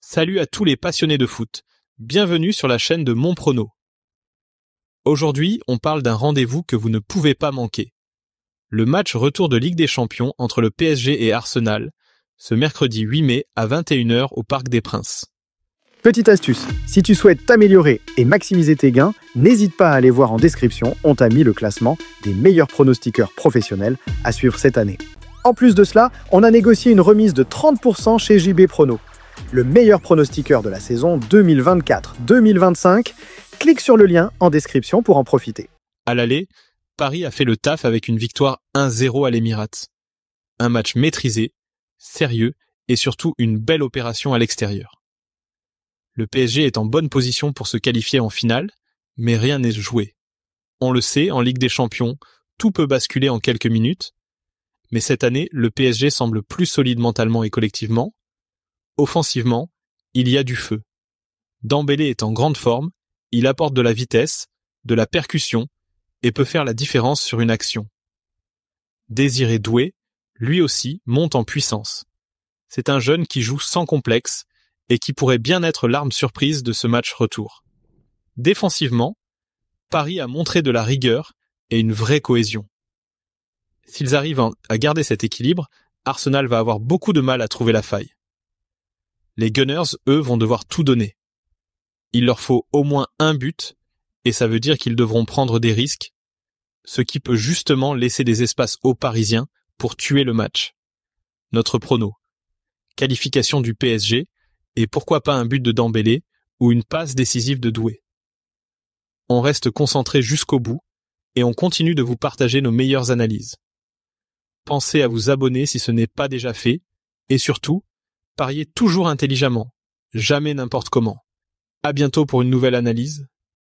Salut à tous les passionnés de foot. Bienvenue sur la chaîne de Mon Prono. Aujourd'hui, on parle d'un rendez-vous que vous ne pouvez pas manquer. Le match retour de Ligue des Champions entre le PSG et Arsenal, ce mercredi 8 mai à 21h au Parc des Princes. Petite astuce, si tu souhaites t'améliorer et maximiser tes gains, n'hésite pas à aller voir en description, on t'a mis le classement des meilleurs pronostiqueurs professionnels à suivre cette année. En plus de cela, on a négocié une remise de 30% chez JB Prono, le meilleur pronostiqueur de la saison 2024-2025. Clique sur le lien en description pour en profiter. À l'aller, Paris a fait le taf avec une victoire 1-0 à l'Emirates. Un match maîtrisé, sérieux et surtout une belle opération à l'extérieur. Le PSG est en bonne position pour se qualifier en finale, mais rien n'est joué. On le sait, en Ligue des Champions, tout peut basculer en quelques minutes. Mais cette année, le PSG semble plus solide mentalement et collectivement. Offensivement, il y a du feu. Dembélé est en grande forme, il apporte de la vitesse, de la percussion et peut faire la différence sur une action. Désiré Doué, lui aussi, monte en puissance. C'est un jeune qui joue sans complexe et qui pourrait bien être l'arme surprise de ce match retour. Défensivement, Paris a montré de la rigueur et une vraie cohésion. S'ils arrivent à garder cet équilibre, Arsenal va avoir beaucoup de mal à trouver la faille. Les Gunners, eux, vont devoir tout donner. Il leur faut au moins un but, et ça veut dire qu'ils devront prendre des risques, ce qui peut justement laisser des espaces aux Parisiens pour tuer le match. Notre prono. Qualification du PSG, et pourquoi pas un but de Dembélé ou une passe décisive de Doué. On reste concentré jusqu'au bout, et on continue de vous partager nos meilleures analyses. Pensez à vous abonner si ce n'est pas déjà fait, et surtout, pariez toujours intelligemment, jamais n'importe comment. À bientôt pour une nouvelle analyse.